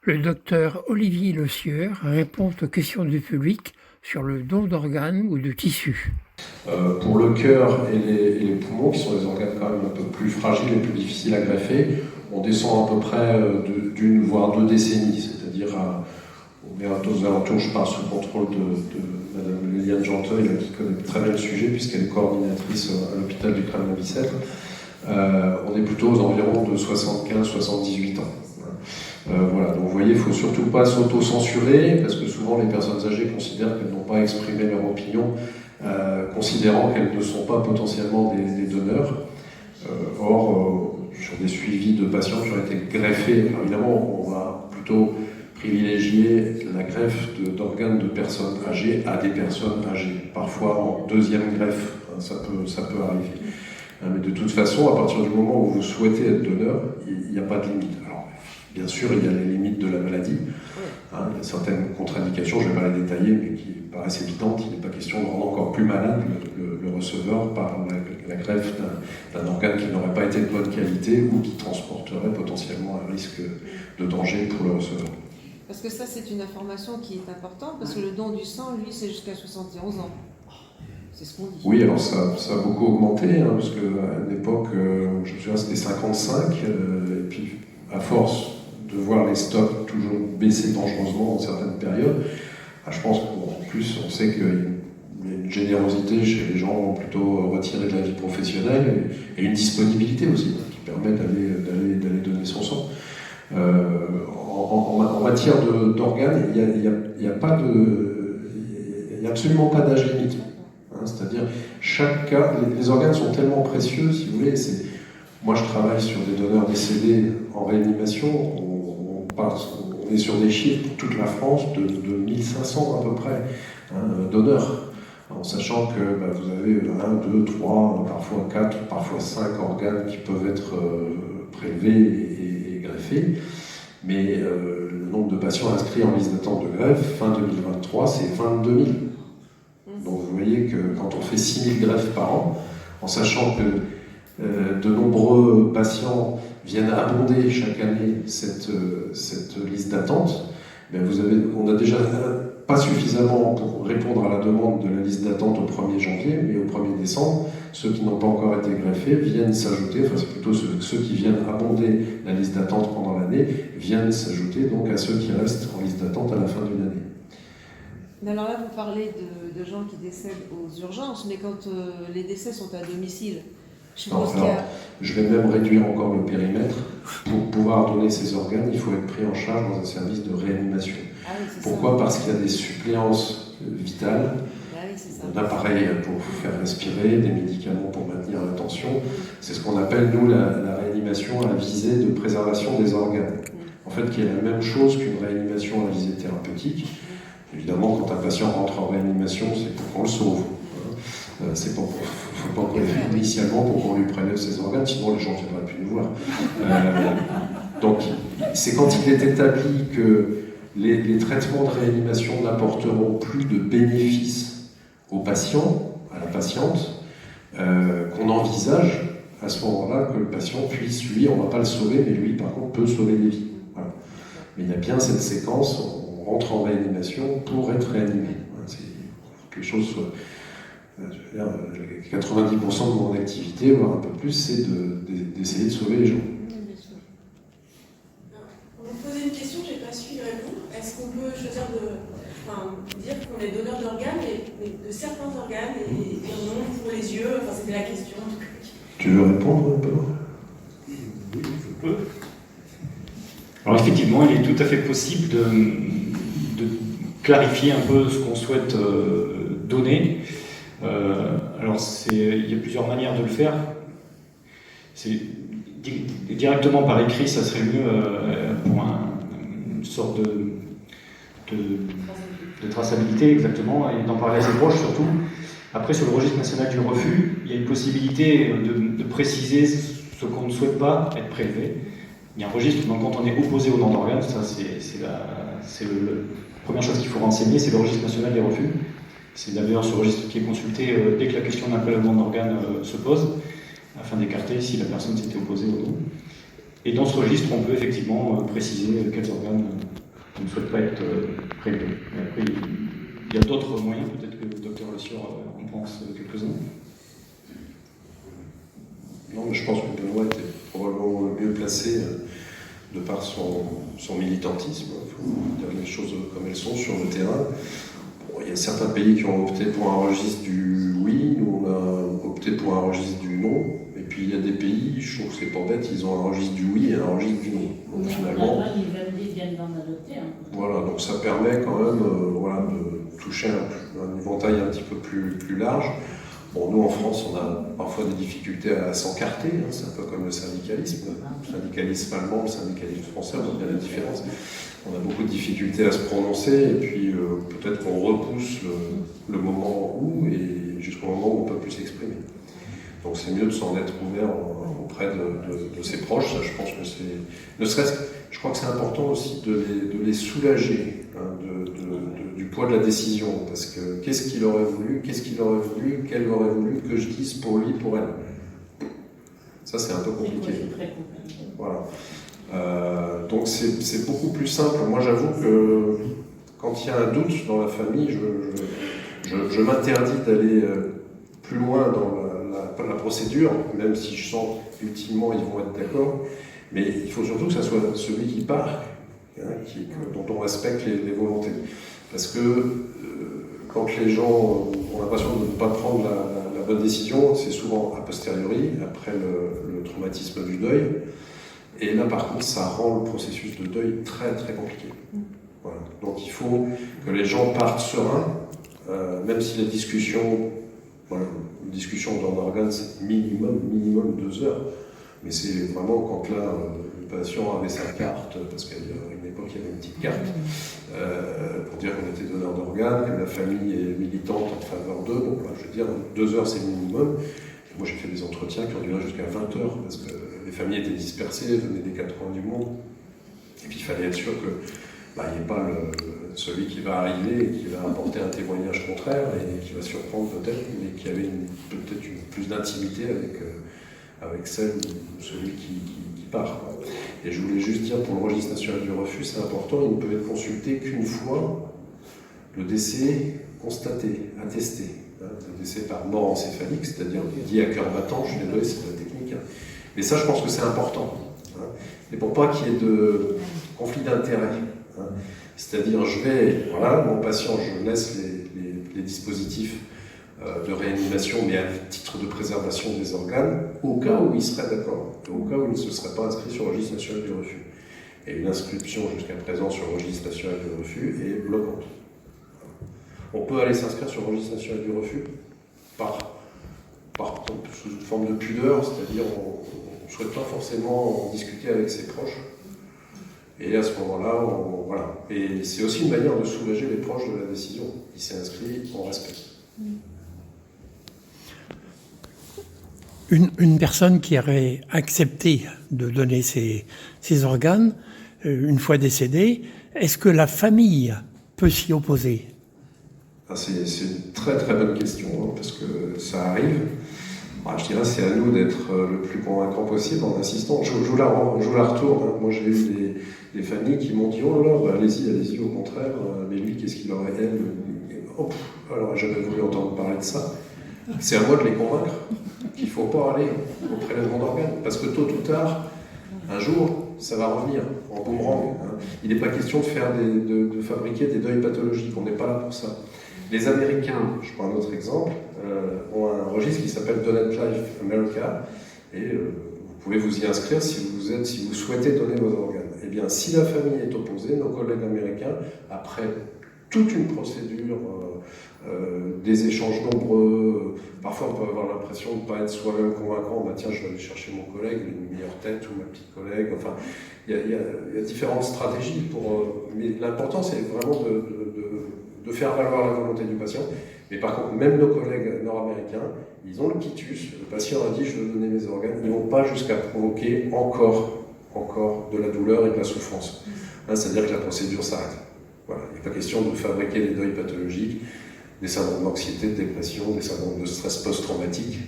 Le docteur Olivier Le Sieur répond aux questions du public sur le don d'organes ou de tissus. Pour le cœur et les poumons, qui sont des organes quand même un peu plus fragiles et plus difficiles à greffer, on descend à peu près d'une voire 2 décennies, c'est-à-dire on est aux alentours, je parle sous le contrôle de Madame Liliane Janteuil, qui connaît très bien le sujet puisqu'elle est coordinatrice à l'hôpital du Crâne-la-Bicêtre. On est plutôt aux environs de 75-78 ans. Voilà, donc vous voyez, il ne faut surtout pas s'auto-censurer, parce que souvent les personnes âgées considèrent qu'elles n'ont pas exprimé leur opinion, considérant qu'elles ne sont pas potentiellement des donneurs. Or, sur des suivis de patients qui ont été greffés, alors évidemment, on va plutôt privilégier la greffe d'organes de personnes âgées à des personnes âgées, parfois en deuxième greffe, ça peut arriver. Mais de toute façon, à partir du moment où vous souhaitez être donneur, il n'y a pas de limite. Alors, bien sûr, il y a les limites de la maladie. Il y a certaines contre-indications, je ne vais pas les détailler, mais qui paraissent évidentes. Il n'est pas question de rendre encore plus malade le receveur par la greffe d'un organe qui n'aurait pas été de bonne qualité ou qui transporterait potentiellement un risque de danger pour le receveur. Parce que ça, c'est une information qui est importante, parce que le don du sang, lui, c'est jusqu'à 71 ans. C'est ce qu'on dit. Oui, alors ça a beaucoup augmenté, parce qu'à une époque, je me souviens, c'était 55, et puis à force de voir les stocks toujours baisser dangereusement dans certaines périodes, je pense qu'en plus, on sait qu'il y a une générosité chez les gens plutôt retirés de la vie professionnelle et une disponibilité aussi qui permet d'aller donner son sang. En matière d'organes, il n'y a absolument pas d'âge limite. C'est-à-dire, chaque cas, les organes sont tellement précieux, si vous voulez. Moi, je travaille sur des donneurs décédés en réanimation. On est sur des chiffres pour toute la France de 1500 à peu près donneurs. En sachant que vous avez 1, 2, 3, parfois 4, parfois 5 organes qui peuvent être prélevés et greffés. Mais le nombre de patients inscrits en liste d'attente de greffe, fin 2023, c'est 22 000. Donc vous voyez que quand on fait 6 000 greffes par an, en sachant que de nombreux patients viennent abonder chaque année cette liste d'attente, on n'a déjà pas suffisamment pour répondre à la demande de la liste d'attente au 1er janvier, mais au 1er décembre, ceux qui n'ont pas encore été greffés viennent s'ajouter, enfin c'est plutôt ceux qui viennent abonder la liste d'attente pendant l'année, viennent s'ajouter donc à ceux qui restent en liste d'attente à la fin d'une année. Alors là, vous parlez de gens qui décèdent aux urgences, mais quand les décès sont à domicile, je vais même réduire encore le périmètre. Pour pouvoir donner ces organes, il faut être pris en charge dans un service de réanimation. Pourquoi ? Parce qu'il y a des suppléances vitales, un appareil pour vous faire respirer, des médicaments pour maintenir la tension. C'est ce qu'on appelle, nous, la réanimation à visée de préservation des organes. En fait, qui est la même chose qu'une réanimation à visée thérapeutique. Évidemment, quand un patient rentre en réanimation, c'est pour qu'on le sauve. C'est pas faut pas initialement pour qu'on lui prélève ses organes, sinon les gens ne viendraient plus nous voir. Donc, c'est quand il est établi que les traitements de réanimation n'apporteront plus de bénéfices au patient, à la patiente, qu'on envisage à ce moment-là que le patient puisse, lui, on ne va pas le sauver, mais lui, par contre, peut sauver des vies. Voilà. Mais il y a bien cette séquence, on rentre en réanimation pour être réanimé. C'est quelque chose... 90% de mon activité, voire un peu plus, c'est d'essayer de sauver les gens. On vous posait une question, je n'ai pas su y répondre. Est-ce qu'on peut choisir dire qu'on est donneur d'organes, mais de certains organes, et non pour les yeux? C'était la question. Tu veux répondre un peu? Oui, je peux. Alors effectivement, il est tout à fait possible de clarifier un peu ce qu'on souhaite donner. Alors il y a plusieurs manières de le faire. Directement par écrit, ça serait mieux pour une sorte de traçabilité, exactement, et d'en parler à ses proches surtout. Après, sur le registre national du refus, il y a une possibilité de préciser ce qu'on ne souhaite pas être prélevé. Il y a un registre, donc quand on est opposé au don d'organes, ça c'est la première chose qu'il faut renseigner, c'est le registre national des refus. C'est d'ailleurs ce registre qui est consulté dès que la question d'un prélèvement d'organes se pose, afin d'écarter si la personne s'était opposée au don. Et dans ce registre, on peut effectivement préciser quels organes ne souhaitent pas être prélevés. Mais après, il y a d'autres moyens, peut-être que le docteur Le Sieur en pense quelques-uns. Non, mais je pense que Benoît était probablement le mieux placé de par son militantisme. Il faut dire les choses comme elles sont sur le terrain. Bon, il y a certains pays qui ont opté pour un registre du oui, nous on a opté pour un registre du non. Et puis il y a des pays, je trouve que c'est pas bête, ils ont un registre du oui et un registre du non. Donc finalement, ils viennent d'en adopter. voilà, donc ça permet quand même voilà, de toucher un éventail un petit peu plus large. Bon, nous en France, on a parfois des difficultés à s'encarter, hein, c'est un peu comme le syndicalisme. Le syndicalisme allemand, le syndicalisme français, on voit bien la différence. On a beaucoup de difficultés à se prononcer, et puis peut-être qu'on repousse le moment où, et jusqu'au moment où on ne peut plus s'exprimer. Donc c'est mieux de s'en être ouvert auprès de ses proches, ça je pense que c'est... Ne serait-ce que, je crois que c'est important aussi de les soulager hein, du poids de la décision, parce que qu'est-ce qu'il aurait voulu, qu'elle aurait voulu que je dise pour lui, pour elle. Ça c'est un peu compliqué. C'est très compliqué. Voilà. Donc c'est beaucoup plus simple. Moi j'avoue que quand il y a un doute dans la famille, je m'interdis d'aller plus loin dans la procédure, même si je sens qu'ultimement ils vont être d'accord, mais il faut surtout que ça soit celui qui part, hein, dont on respecte les volontés. Parce que quand les gens ont l'impression de ne pas prendre la bonne décision, c'est souvent a posteriori, après le traumatisme du deuil, et là par contre ça rend le processus de deuil très très compliqué. Voilà. Donc il faut que les gens partent sereins, même si la discussion... Voilà, une discussion dans l'organe, c'est minimum 2 heures. Mais c'est vraiment quand là, le patient avait sa carte, parce qu'à une époque, il y avait une petite carte, pour dire qu'on était donneur d'organes, que la famille est militante en faveur d'eux. Donc là, je veux dire, 2 heures, c'est le minimum. Et moi, j'ai fait des entretiens qui ont duré jusqu'à 20 heures, parce que les familles étaient dispersées, venaient des 4 coins du monde. Et puis, il fallait être sûr que il n'y ait pas celui qui va arriver et qui va apporter un témoignage contraire et qui va surprendre peut-être, mais qui avait peut-être plus d'intimité avec celle ou celui qui part. Et je voulais juste dire, pour le registre national du refus, c'est important, il ne peut être consulté qu'une fois le décès constaté, attesté. Le décès par mort encéphalique, c'est-à-dire dit à cœur battant, je suis désolé, c'est la technique. Mais ça, je pense que c'est important. Et pour pas qu'il y ait de conflit d'intérêts. C'est-à-dire, voilà, mon patient, je laisse les dispositifs de réanimation, mais à titre de préservation des organes, au cas où il serait d'accord, au cas où il ne se serait pas inscrit sur le registre national du refus. Et l'inscription jusqu'à présent sur le registre national du refus est bloquante. On peut aller s'inscrire sur le registre national du refus sous une forme de pudeur, c'est-à-dire on ne souhaite pas forcément en discuter avec ses proches. Et à ce moment-là, voilà. Et c'est aussi une manière de soulager les proches de la décision. Il s'est inscrit, on respecte. Une personne qui aurait accepté de donner ses organes, une fois décédée, est-ce que la famille peut s'y opposer ? C'est une très très bonne question, hein, parce que ça arrive. Je dirais c'est à nous d'être le plus convaincant possible en insistant. Je vous la retourne. Hein. Moi j'ai eu des familles qui m'ont dit « Oh là là, allez-y, au contraire, mais lui, qu'est-ce qu'il aurait elle ?» Alors j'avais voulu entendre parler de ça. C'est à moi de les convaincre qu'il ne faut pas aller au prélèvement d'organes, parce que tôt ou tard, un jour, ça va revenir en boomerang. Hein. Il n'est pas question de fabriquer des deuils pathologiques, on n'est pas là pour ça. Les Américains, je prends un autre exemple, ont un registre qui s'appelle Donate Life America, et vous pouvez vous y inscrire si vous souhaitez donner vos organes. Eh bien, si la famille est opposée, nos collègues américains, après toute une procédure, des échanges nombreux, parfois on peut avoir l'impression de ne pas être soi-même convaincant, bah tiens, je vais aller chercher mon collègue, il a une meilleure tête, ou ma petite collègue, enfin, il y a différentes stratégies mais l'important c'est vraiment de faire valoir la volonté du patient. Mais par contre, même nos collègues nord-américains, ils ont le quitus, le patient a dit je veux donner mes organes, ils ne vont pas jusqu'à provoquer encore de la douleur et de la souffrance. C'est-à-dire que la procédure s'arrête. Voilà. Il n'est pas question de fabriquer des deuils pathologiques, des syndromes d'anxiété, de dépression, des syndromes de stress post-traumatique,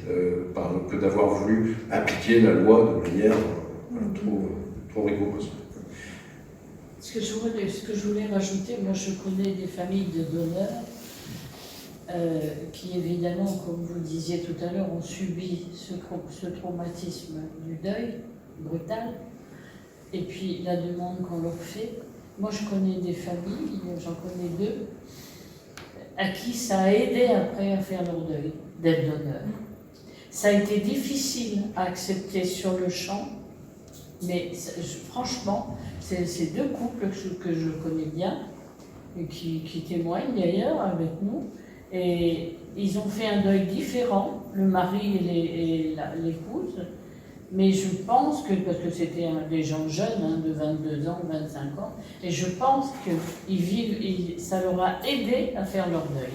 que d'avoir voulu appliquer la loi de manière trop Origo Bossuet. Ce que je voulais rajouter, moi je connais des familles de donneurs qui évidemment, comme vous le disiez tout à l'heure, ont subi ce traumatisme du deuil brutal et puis la demande qu'on leur fait. Moi je connais des familles, j'en connais 2, à qui ça a aidé après à faire leur deuil, d'être donneur. Ça a été difficile à accepter sur le champ, mais franchement, c'est 2 couples que je connais bien, et qui témoignent d'ailleurs avec nous, et ils ont fait un deuil différent, le mari et l'épouse, mais je pense que, parce que c'était des gens jeunes, de 22 ans, 25 ans, et je pense que ça leur a aidé à faire leur deuil.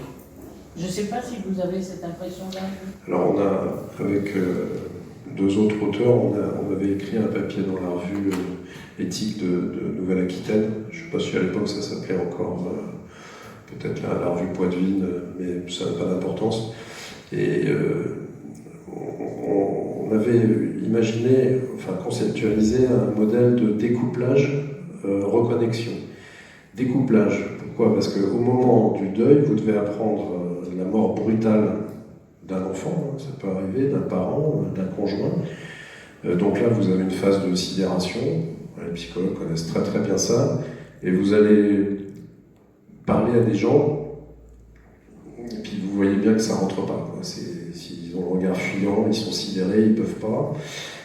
Je ne sais pas si vous avez cette impression-là. Alors on a, avec 2 autres auteurs, on avait écrit un papier dans la revue éthique de Nouvelle-Aquitaine. Je ne sais pas si à l'époque ça s'appelait encore, peut-être la revue Poitevine, mais ça n'a pas d'importance. Et on avait imaginé, enfin conceptualisé un modèle de découplage, reconnexion. Découplage, pourquoi? Parce qu'au moment du deuil, vous devez apprendre la mort brutale d'un enfant, ça peut arriver, d'un parent, d'un conjoint. Donc là, vous avez une phase de sidération, les psychologues connaissent très très bien ça, et vous allez parler à des gens, et puis vous voyez bien que ça rentre pas. S'ils ont le regard fuyant, ils sont sidérés, ils peuvent pas.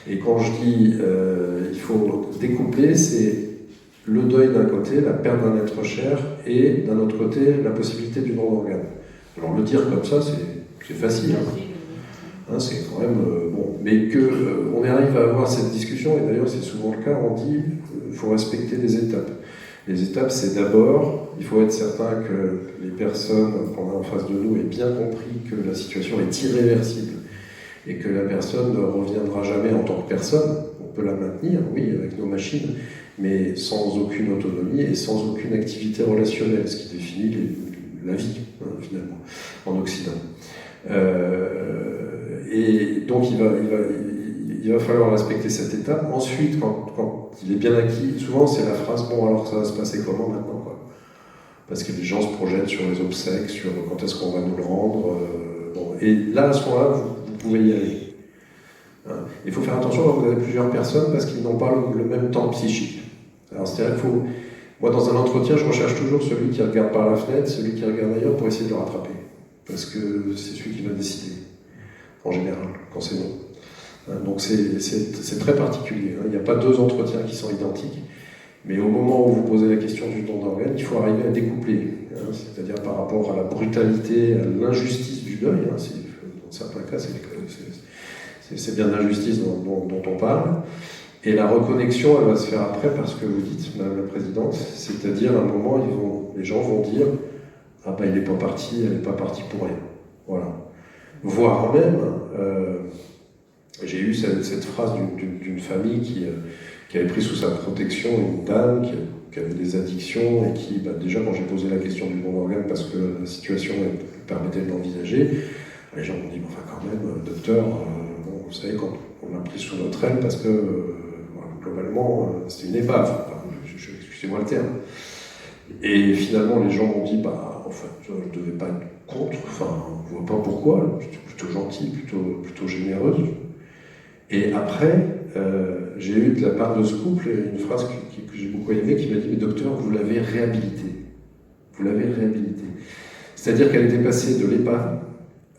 Et quand je dis il faut découpler, c'est le deuil d'un côté, la perte d'un être cher, et d'un autre côté, la possibilité du don d'organe. Alors le dire comme ça, c'est facile. C'est quand même bon. Mais qu'on arrive à avoir cette discussion, et d'ailleurs c'est souvent le cas, on dit qu'il faut respecter des étapes. Les étapes, c'est d'abord, il faut être certain que les personnes qu'on a en face de nous aient bien compris que la situation est irréversible et que la personne ne reviendra jamais en tant que personne. On peut la maintenir, oui, avec nos machines, mais sans aucune autonomie et sans aucune activité relationnelle, ce qui définit la vie, finalement, en Occident. Et donc il va falloir respecter cette étape. Ensuite, quand il est bien acquis, souvent c'est la phrase « bon alors ça va se passer comment maintenant ?» Parce que les gens se projettent sur les obsèques, sur quand est-ce qu'on va nous le rendre. Et là, à ce moment-là, vous pouvez y aller. Il faut faire attention quand vous avez plusieurs personnes parce qu'ils n'ont pas le même temps psychique. Alors c'est-à-dire qu'il faut... Moi, dans un entretien, je recherche toujours celui qui regarde par la fenêtre, celui qui regarde ailleurs pour essayer de le rattraper. Parce que c'est celui qui va décider, en général, quand c'est non. Donc c'est très particulier. Il n'y a pas 2 entretiens qui sont identiques. Mais au moment où vous posez la question du don d'organes, il faut arriver à découpler. C'est-à-dire par rapport à la brutalité, à l'injustice du deuil. Dans certains cas, c'est bien l'injustice dont on parle. Et la reconnexion, elle va se faire après parce que vous dites, Madame la Présidente, c'est-à-dire à un moment, les gens vont dire « Ah ben il n'est pas parti, elle n'est pas partie pour rien ». Voilà. Voire même, j'ai eu cette phrase d'une famille qui avait pris sous sa protection une dame qui avait des addictions et qui, déjà quand j'ai posé la question du don d'organes parce que la situation permettait de l'envisager, les gens m'ont dit « Enfin quand même, docteur, vous savez, quand on l'a pris sous notre aile parce que globalement, c'était une épave, excusez-moi le terme. » Et finalement, les gens m'ont dit, en fait, je ne devais pas être contre, on ne voit pas pourquoi, j'étais plutôt gentil, plutôt généreuse. Et après, j'ai eu de la part de ce couple une phrase que j'ai beaucoup aimée qui m'a dit, mais docteur, vous l'avez réhabilité. Vous l'avez réhabilité. C'est-à-dire qu'elle était passée de l'épave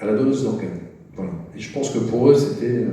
à la donneuse d'organes. Voilà. Et je pense que pour eux, c'était